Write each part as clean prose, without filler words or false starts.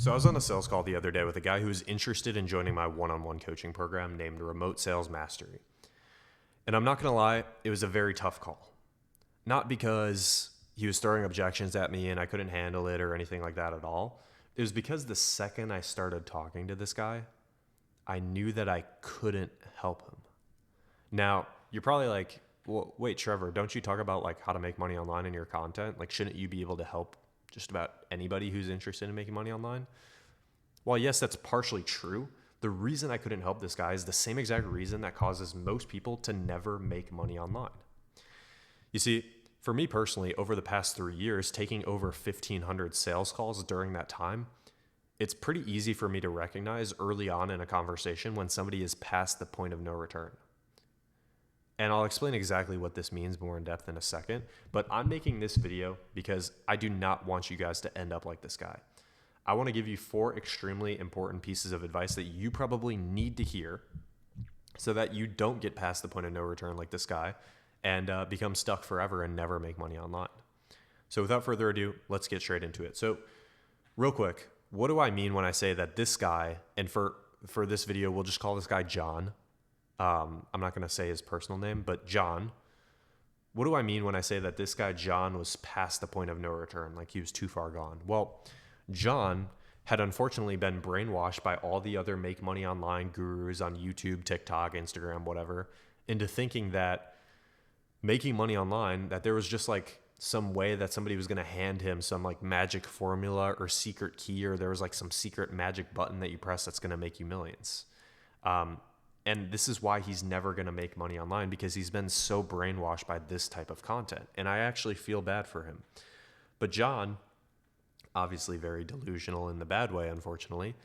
So I was on a sales call the other day with a guy who was interested in joining my one-on-one coaching program named Remote Sales Mastery. And I'm not going to lie, it was a very tough call. Not because he was throwing objections at me and I couldn't handle it or anything like that at all. It was because the second I started talking to this guy, I knew that I couldn't help him. Now, you're probably like, well, wait, Trevor, don't you talk about like how to make money online in your content? Like, shouldn't you be able to help just about anybody who's interested in making money online? Well, yes, that's partially true. The reason I couldn't help this guy is the same exact reason that causes most people to never make money online. You see, for me personally, over the past 3 years, taking over 1,500 sales calls during that time, it's pretty easy for me to recognize early on in a conversation when somebody is past the point of no return. And I'll explain exactly what this means more in depth in a second, but I'm making this video because I do not want you guys to end up like this guy. I want to give you 4 extremely important pieces of advice that you probably need to hear so that you don't get past the point of no return like this guy and become stuck forever and never make money online. So without further ado, let's get straight into it. So real quick, what do I mean when I say that this guy, and for this video, we'll just call this guy John. I'm not going to say his personal name, but John. What do I mean when I say that this guy John was past the point of no return, like he was too far gone? Well, John had unfortunately been brainwashed by all the other make money online gurus on YouTube, TikTok, Instagram, whatever, into thinking that making money online, that there was just like some way that somebody was going to hand him some like magic formula or secret key, or there was like some secret magic button that you press that's going to make you millions. And this is why he's never going to make money online, because he's been so brainwashed by this type of content. And I actually feel bad for him. But John, obviously very delusional in the bad way, unfortunately,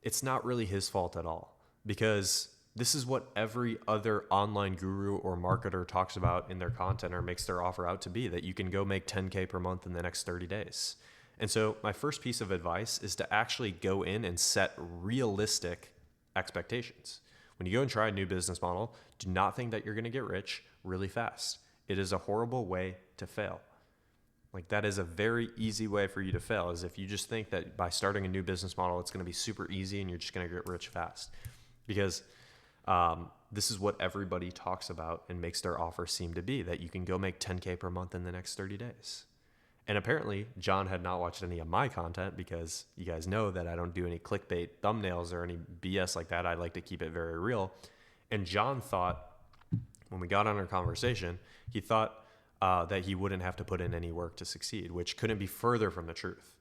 it's not really his fault at all, because this is what every other online guru or marketer talks about in their content or makes their offer out to be, that you can go make 10K per month in the next 30 days. And so my first piece of advice is to actually go in and set realistic expectations. When you go and try a new business model, do not think that you're going to get rich really fast. It is a horrible way to fail. Like, that is a very easy way for you to fail, is if you just think that by starting a new business model, it's going to be super easy and you're just going to get rich fast. Because this is what everybody talks about and makes their offer seem to be, that you can go make 10K per month in the next 30 days. And apparently, John had not watched any of my content, because you guys know that I don't do any clickbait thumbnails or any BS like that. I like to keep it very real. And John thought, when we got on our conversation, he thought that he wouldn't have to put in any work to succeed, which couldn't be further from the truth.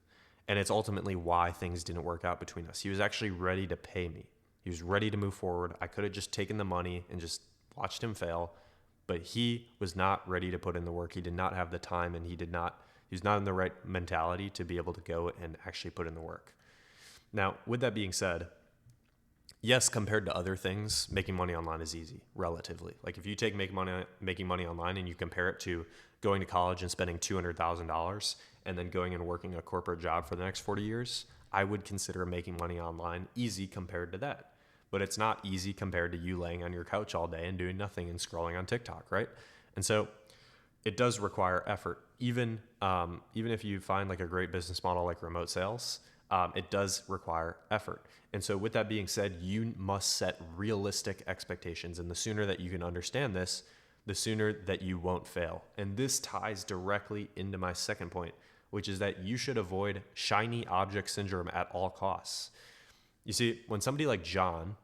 And it's ultimately why things didn't work out between us. He was actually ready to pay me. He was ready to move forward. I could have just taken the money and just watched him fail, but he was not ready to put in the work. He did not have the time, and he was not in the right mentality to be able to go and actually put in the work. Now, with that being said, yes, compared to other things, making money online is easy, relatively. Like, if you take making money online and you compare it to going to college and spending $200,000 and then going and working a corporate job for the next 40 years, I would consider making money online easy compared to that. But it's not easy compared to you laying on your couch all day and doing nothing and scrolling on TikTok, right? And so it does require effort. Even if you find like a great business model like remote sales, it does require effort. And so with that being said, you must set realistic expectations. And the sooner that you can understand this, the sooner that you won't fail. And this ties directly into my second point, which is that you should avoid shiny object syndrome at all costs. You see, when somebody like John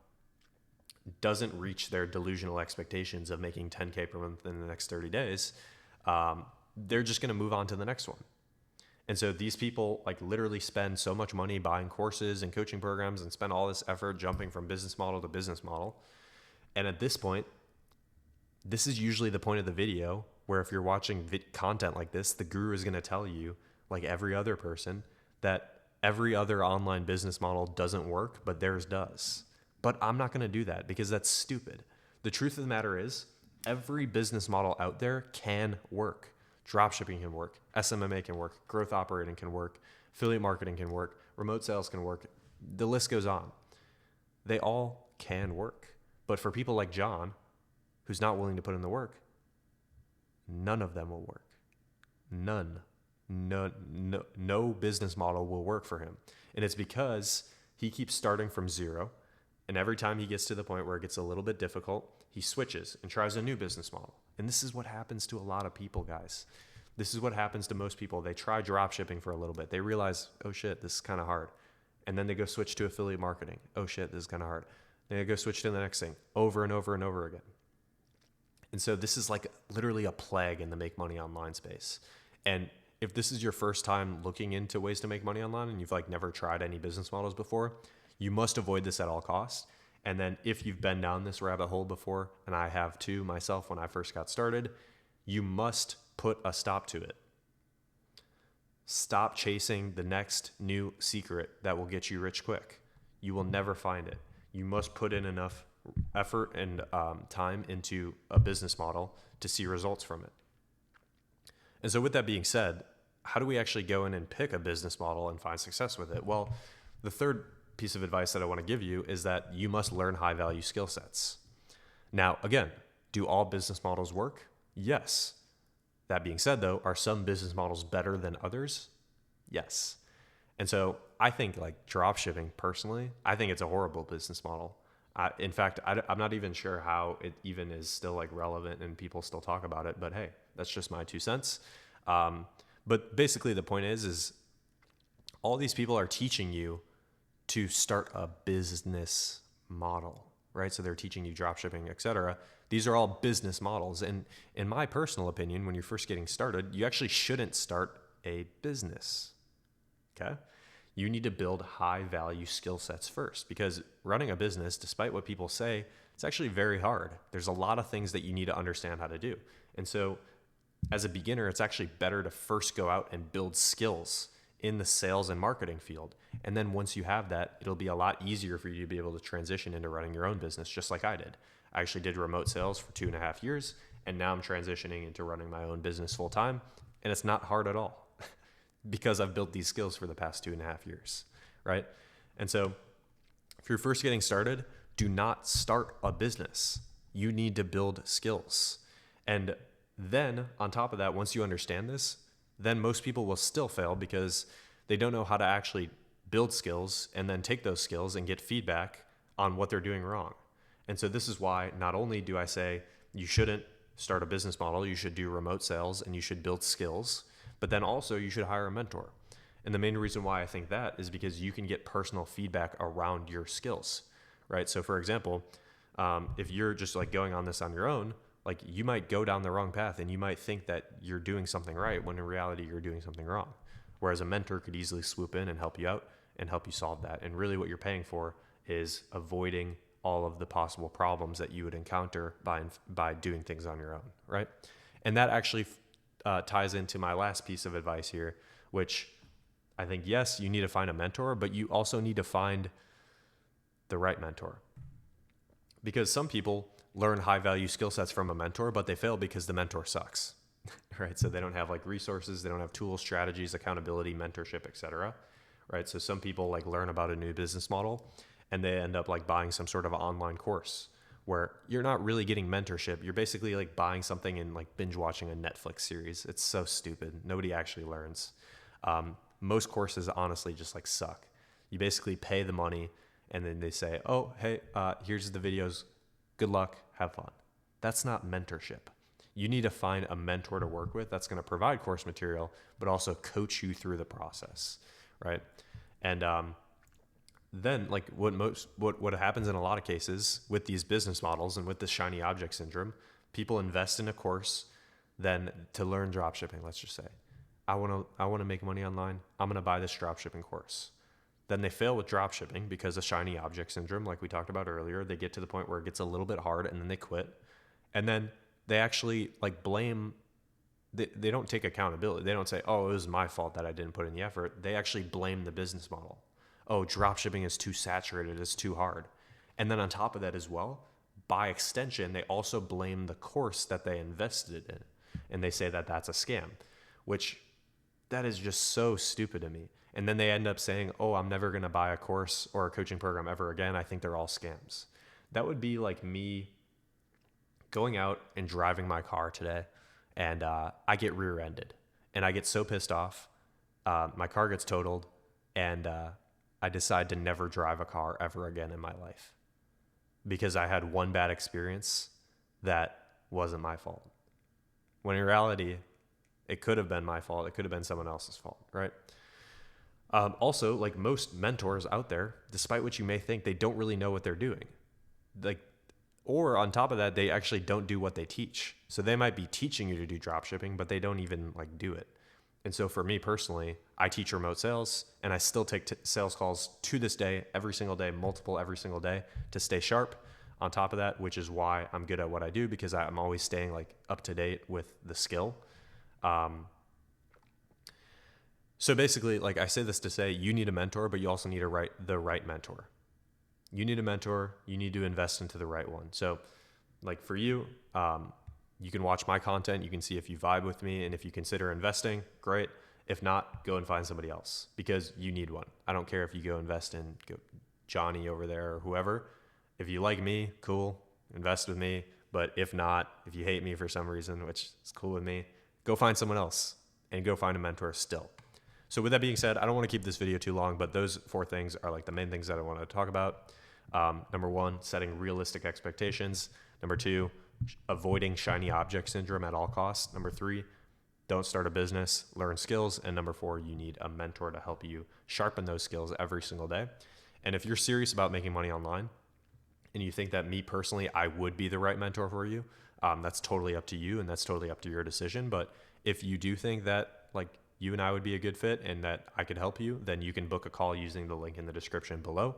doesn't reach their delusional expectations of making 10K per month in the next 30 days, they're just going to move on to the next one. And so these people like literally spend so much money buying courses and coaching programs and spend all this effort jumping from business model to business model. And at this point, this is usually the point of the video where if you're watching content like this, the guru is going to tell you, like every other person, that every other online business model doesn't work, but theirs does. But I'm not going to do that, because that's stupid. The truth of the matter is, every business model out there can work. Dropshipping can work. SMMA can work. Growth operating can work. Affiliate marketing can work. Remote sales can work. The list goes on. They all can work. But for people like John, who's not willing to put in the work, none of them will work. None no business model will work for him. And it's because he keeps starting from zero. And every time he gets to the point where it gets a little bit difficult, he switches and tries a new business model. And this is what happens to a lot of people, guys. This is what happens to most people. They try drop shipping for a little bit. They realize, oh shit, this is kind of hard. And then they go switch to affiliate marketing. Oh shit, this is kind of hard. Then they go switch to the next thing over and over and over again. And so this is like literally a plague in the make money online space. And if this is your first time looking into ways to make money online and you've like never tried any business models before, you must avoid this at all costs. And then if you've been down this rabbit hole before, and I have too myself when I first got started, you must put a stop to it. Stop chasing the next new secret that will get you rich quick. You will never find it. You must put in enough effort and time into a business model to see results from it. And so with that being said, how do we actually go in and pick a business model and find success with it? Well, the third piece of advice that I want to give you is that you must learn high value skill sets. Now, again, do all business models work? Yes. That being said, though, are some business models better than others? Yes. And so I think like drop shipping personally, I think it's a horrible business model. In fact, I'm not even sure how it even is still like relevant and people still talk about it, but hey, that's just my 2 cents. But basically the point is all these people are teaching you to start a business model, right? So they're teaching you drop shipping, et cetera. These are all business models. And in my personal opinion, when you're first getting started, you actually shouldn't start a business, okay? You need to build high value skill sets first, because running a business, despite what people say, it's actually very hard. There's a lot of things that you need to understand how to do. And so as a beginner, it's actually better to first go out and build skills in the sales and marketing field. And then once you have that, it'll be a lot easier for you to be able to transition into running your own business, just like I did. I actually did remote sales for 2.5 years, and now I'm transitioning into running my own business full time. And it's not hard at all because I've built these skills for the past 2.5 years, right? And so if you're first getting started, do not start a business. You need to build skills. And then on top of that, once you understand this, then most people will still fail because they don't know how to actually build skills and then take those skills and get feedback on what they're doing wrong. And so this is why not only do I say you shouldn't start a business model, you should do remote sales and you should build skills, but then also you should hire a mentor. And the main reason why I think that is because you can get personal feedback around your skills, right? So for example, if you're just like going on this on your own, like you might go down the wrong path and you might think that you're doing something right when in reality you're doing something wrong. Whereas a mentor could easily swoop in and help you out and help you solve that. And really what you're paying for is avoiding all of the possible problems that you would encounter by doing things on your own, right? And that actually ties into my last piece of advice here, which I think, yes, you need to find a mentor, but you also need to find the right mentor. Because some people learn high value skill sets from a mentor, but they fail because the mentor sucks, right? So they don't have like resources, they don't have tools, strategies, accountability, mentorship, et cetera, right? So some people like learn about a new business model and they end up like buying some sort of online course where you're not really getting mentorship. You're basically like buying something and like binge watching a Netflix series. It's so stupid. Nobody actually learns. Most courses honestly just like suck. You basically pay the money and then they say, oh, hey, here's the videos. Good luck, have fun. That's not mentorship. You need to find a mentor to work with that's going to provide course material, but also coach you through the process, right? And then like what happens in a lot of cases with these business models and with the shiny object syndrome, people invest in a course then to learn dropshipping. Let's just say, I want to make money online. I'm going to buy this dropshipping course. Then they fail with dropshipping because of shiny object syndrome, like we talked about earlier. They get to the point where it gets a little bit hard and then they quit. And then they actually like blame, they don't take accountability. They don't say, oh, it was my fault that I didn't put in the effort. They actually blame the business model. Oh, dropshipping is too saturated, it's too hard. And then on top of that as well, by extension, they also blame the course that they invested in. And they say that that's a scam, which that is just so stupid to me. And then they end up saying, oh, I'm never going to buy a course or a coaching program ever again. I think they're all scams. That would be like me going out and driving my car today and I get rear-ended. And I get so pissed off. My car gets totaled, and I decide to never drive a car ever again in my life because I had one bad experience that wasn't my fault. When in reality, it could have been my fault. It could have been someone else's fault, right? Also, like most mentors out there, despite what you may think, they don't really know what they're doing. Or on top of that, they actually don't do what they teach. So they might be teaching you to do drop shipping, but they don't even do it. And so for me personally, I teach remote sales, and I still take sales calls to this day, every single day, multiple every single day, to stay sharp on top of that, which is why I'm good at what I do, because I'm always staying up to date with the skill. So basically, I say this to say, you need a mentor, but you also need the right mentor. You need a mentor. You need to invest into the right one. So for you, you can watch my content. You can see if you vibe with me, and if you consider investing, great. If not, go and find somebody else, because you need one. I don't care if you go invest in Johnny over there or whoever. If you like me, cool, invest with me. But if not, if you hate me for some reason, which is cool with me, go find someone else and go find a mentor still. So with that being said, I don't want to keep this video too long, but those 4 things are the main things that I want to talk about. Number 1, setting realistic expectations. Number 2, avoiding shiny object syndrome at all costs. Number 3, don't start a business, learn skills. And number 4, you need a mentor to help you sharpen those skills every single day. And if you're serious about making money online and you think that me personally, I would be the right mentor for you, that's totally up to you, and that's totally up to your decision. But if you do think that you and I would be a good fit and that I could help you, then you can book a call using the link in the description below.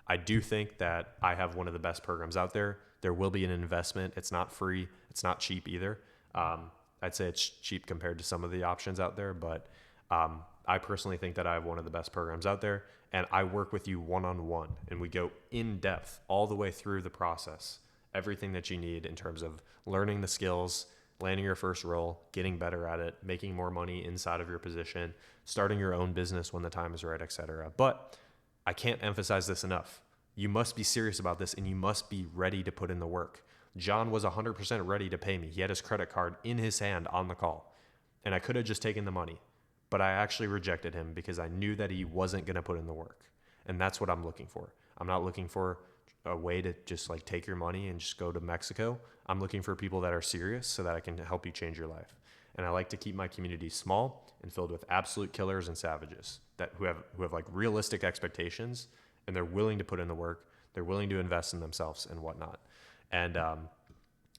I do think that I have one of the best programs out there. There will be an investment. It's not free. It's not cheap either. I'd say it's cheap compared to some of the options out there, but I personally think that I have one of the best programs out there, and I work with you one-on-one, and we go in depth all the way through the process, everything that you need in terms of learning the skills, landing your first role, getting better at it, making more money inside of your position, starting your own business when the time is right, etc. But I can't emphasize this enough. You must be serious about this, and you must be ready to put in the work. John was 100% ready to pay me. He had his credit card in his hand on the call, and I could have just taken the money, but I actually rejected him because I knew that he wasn't going to put in the work. And that's what I'm looking for. I'm not looking for a way to just take your money and just go to Mexico. I'm looking for people that are serious so that I can help you change your life. And I like to keep my community small and filled with absolute killers and savages who have realistic expectations, and they're willing to put in the work. They're willing to invest in themselves and whatnot. And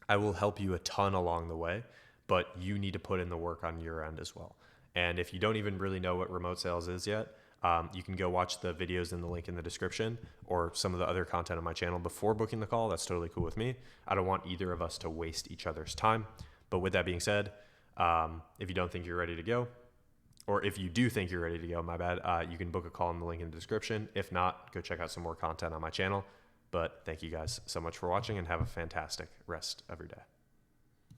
I will help you a ton along the way, but you need to put in the work on your end as well. And if you don't even really know what remote sales is yet, you can go watch the videos in the link in the description or some of the other content on my channel before booking the call. That's totally cool with me. I don't want either of us to waste each other's time. But with that being said, if you don't think you're ready to go, or if you do think you're ready to go, my bad, you can book a call in the link in the description. If not, go check out some more content on my channel. But thank you guys so much for watching, and have a fantastic rest of your day.